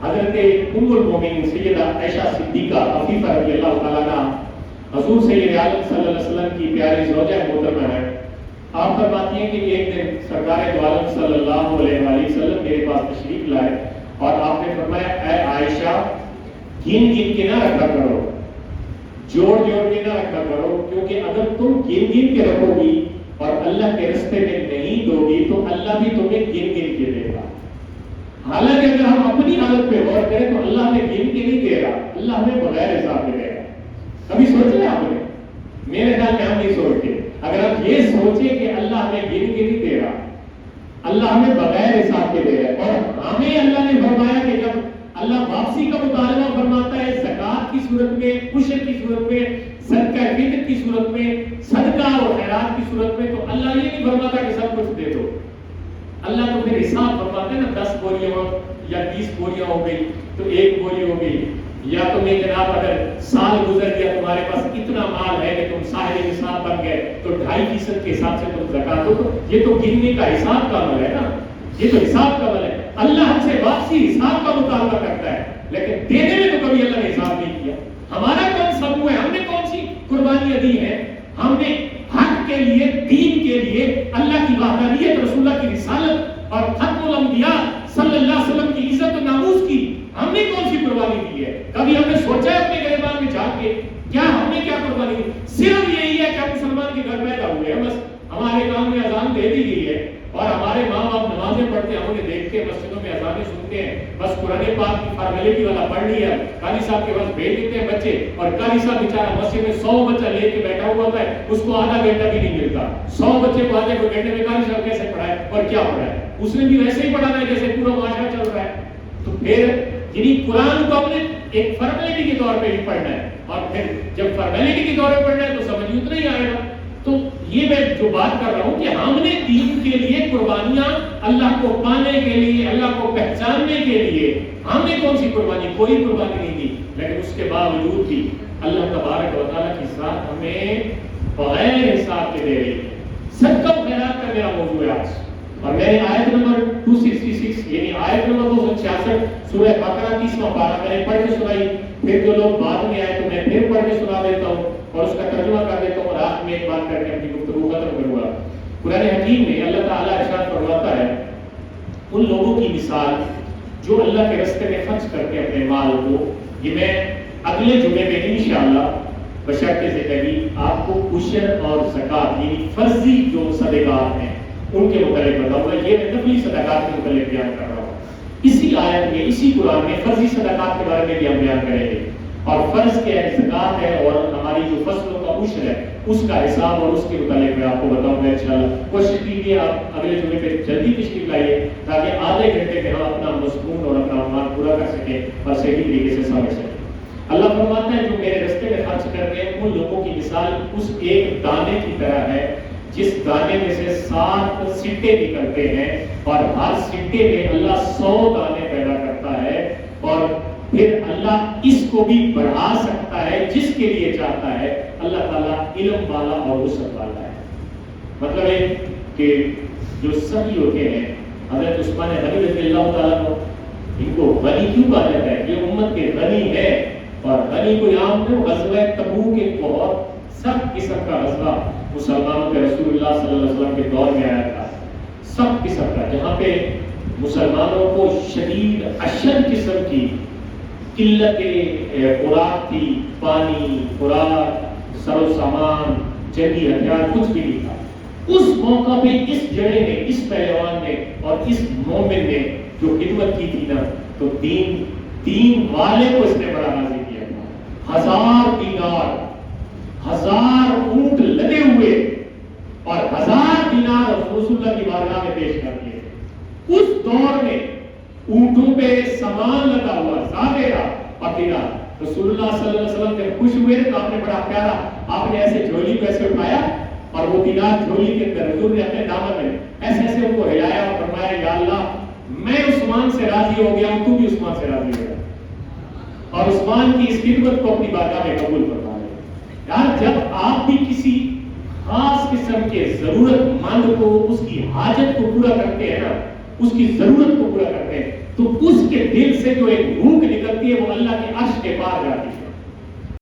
حضرت ام المومنین سیدہ عائشہ صدیقہ عفیفہ رضی اللہ تعالیٰ عنہ حضور سید عالم صلی اللہ علیہ وسلم کی پیاری زوجہ محترمہ ہے. آپ فرماتی ہیں کہ ایک دن سرکار دو عالم صلی اللہ علیہ وآلہ وسلم میرے پاس تشریف لائے اور آپ نے فرمایا اے عائشہ گن گن کے نہ رکھا کرو, جوڑ جوڑ کے نہ رکھا کرو, کیونکہ اگر تم گن گن کے رکھو گی اور اللہ کے رستے میں نہیں دو گی تو اللہ بھی تمہیں گن گن کے دے گا. حالانکہ اگر ہم اپنی حالت پہ غور کریں تو اللہ ہمیں گن کے نہیں دے رہا, اللہ ہمیں بغیر حساب کے دے رہا. کبھی سوچے آپ نے؟ میرے خیال میں ہم نہیں سوچتے. اگر آپ یہ سوچیں کہ اللہ ہمیں گن کے نہیں دے رہا, اللہ ہمیں بغیر حساب کے دے رہا ہے, اور ہمیں اللہ نے فرمایا کہ جب اللہ واپسی کا مطالبہ فرماتا ہے زکات کی صورت میں, عشر کی صورت میں, صدقہ فطر کی صورت میں, صدقہ اور خیرات کی صورت میں, تو اللہ یہ نہیں فرماتا کہ سب کچھ دے دو. اللہ تو پھر حساب فرماتے ہیں نا, 10 بوریاں یا 20 بوریاں ہو گئی تو 1 بوری ہو گئی, یا تمہیں جناب اگر سال گزر گیا تمہارے پاس اتنا مال ہے کہ تم صاحب نصاب بن گئے تو 2.5% کے حساب سے تم زکات دو. تو یہ تو گننے کا حساب کا عمل ہے نا, یہ تو حساب کا عمل ہے. اللہ ہم سے واپسی حساب کا مطالبہ کرتا ہے, لیکن دینے میں تو کبھی اللہ نے حساب نہیں کیا. ہمارا کون سب ہے, ہم نے کون سی قربانیاں دی ہیں؟ ہم نے حق کے لیے, دین کے لیے, اللہ کی وحدانیت, رسول اللہ کی رسالت اور ختم الانبیاء صلی اللہ علیہ وسلم کی عزت و ناموس کی ہم نے کون سی قربانی دی ہے؟ کبھی ہم نے سوچا ہے اپنے گریبان میں جا کے کیا ہم نے کیا قربانی دی؟ صرف یہی ہے کہ ہم مسلمان کے گھر پیدا ہوئے ہیں, بس ہمارے کام میں اذان دے دی گئی ہے اور ہمارے ماں باپ نمازیں پڑھتے ہیں, ہم انہیں دیکھتے ہیں مسجدوں میں اذانیں سنتے ہیں, بس قرآن پاک کی فارمیلٹی والا پڑھ لیا, قاری صاحب کے پاس بھیج دیتے ہیں بچے, اور قاری صاحب بیچارہ مسجد میں 100 بچہ لے کے بیٹھا ہوا ہوتا ہے, اس کو آدھا گھنٹہ بھی نہیں ملتا. 100 بچے کو آدھے گھنٹے میں قاری صاحب کیسے پڑھائے اور کیا پڑھائے؟ اس نے بھی ویسے ہی پڑھانا ہے جیسے پورا معاشرہ چل رہا ہے. تو پھر یعنی قرآن کو ہم نے ایک فارمیلٹی کے طور پہ بھی پڑھنا ہے, اور پھر جب فارمیلٹی کے طور پہ پڑھنا ہے تو سمجھ اتنا ہی آئے گا. تو یہ میں جو بات کر رہا ہوں کہ ہم نے دین کے لیے قربانیاں, اللہ کو پانے کے لیے, اللہ کو پہچاننے کے لیے ہم نے کون سی قربانی؟ کوئی قربانی نہیں دی. لیکن اس کے باوجود بھی اللہ تبارک و تعالیٰ کی ذات ہمیں بغیر حساب کے دے رہی ہے. صدقہ و خیرات کا میرا موضوع ہے آج, اور میں نے آیت نمبر 266 یعنی آیت نمبر 266 سورہ بقرہ 30واں پارہ میں نے پڑھ کے سنائی. پھر جو لوگ بعد میں آئے تو میں پھر پڑھ کے سنا دیتا ہوں اور اس کا ترجمہ کر دیتا ہوں, اور آخر میں ایک بات کر کے اپنی گفتگو ختم کروں گا. قرآن حکیم میں اللہ تعالیٰ ارشاد فرماتا ہے ان لوگوں کی مثال جو اللہ کے راستے میں خرچ کرتے ہیں اپنے مال کو. یہ میں اگلے جمعے میں انشاءاللہ بشرط زندگی آپ کو عشر اور زکات یعنی فرضی جو صدقات ہیں ان کے متعلق بتاؤں گا. یہ میں نفلی صدقات کے متعلق بیان کر رہا ہوں. اسی آیت میں, اسی قرآن میں فرضی صدقات کے بارے میں بھی ہم بیان کریں گے, اور فرض کیا ہے, زکات ہے, اور ہماری جو فصلوں کا عشر ہے اس کا حساب اور اس کے متعلق میں آپ کو بتاؤں گا انشاءاللہ. کوشش کیجیے آپ اگلے جمعے پہ جلدی تشریف لائیے تاکہ آدھے گھنٹے میں ہم اپنا مضمون اور اپنا عنوان پورا کر سکیں اور صحیح طریقے سے سمجھ سکیں. اللہ فرماتا ہے جو میرے راستے میں خرچ کرتے ہیں ان لوگوں کی مثال اس ایک دانے کی طرح ہے جس دانے میں سے 7 سٹے نکلتے ہیں, اور ہر سٹے میں اللہ 100 دانے پیدا کرتا ہے, اور پھر اللہ اس کو بھی بڑھا سکتا ہے جس کے لیے چاہتا ہے. اللہ تعالیٰ علم والا اور وسعت والا ہے. مطلب ہے کہ جو سبھی ہوتے ہیں, حضرت عثمان غنی رضی اللہ تعالیٰ عنہ, ان کو غنی کیوں کہا جاتا ہے؟ یہ امت کے غنی ہے, اور غنی کوئی عام نہیں. غزوہ تبوک ایک بہت سخت قسم کا غزوہ مسلمانوں کے رسول اللہ صلی اللہ علیہ وسلم کے دور میں آیا تھا, سخت قسم کا, جہاں پہ مسلمانوں کو شدید اشد قسم کی قلت خوراک تھی, پانی, خوراک, سر و سامان, جنگی ہتھیار کچھ بھی نہیں تھا. اس موقع پہ اس جڑے نے, اس پہلوان نے اور اس مومن نے جو خدمت کی تھی نا, تو دین والے کو اس نے بڑا راضی کیا تھا. 1000 دینار, 1000 اونٹ لدے ہوئے اور 1000 دینار رسول اللہ کی بارگاہ میں پیش کر دیے. اس دور میں اونٹوں پہ سامان لگا ہوا زاویرا پکیرا. رسول اللہ صلی اللہ علیہ وسلم جب خوش ہوئے تو آپ نے بڑا پیارا, آپ نے ایسے جھولی کو ایسے اٹھایا اور وہ دینار جھولی کے اندر حضور نے اپنے دامن میں ایسے ایسے ان کو ہلایا اور فرمایا یا اللہ میں عثمان سے راضی ہو گیا ہوں, تو بھی عثمان سے راضی ہو گیا, اور عثمان کی اس خدمت کو اپنی بارگاہ میں قبول فرما لے. یار جب آپ بھی کسی خاص قسم کے ضرورت مند کو اس کی حاجت کو پورا کرتے ہیں نا, اس کی ضرورت کو پورا کرتے ہیں, تو اس کے دل سے جو ایک بھوک نکلتی ہے وہ اللہ کے عرش کے پار جاتی ہے.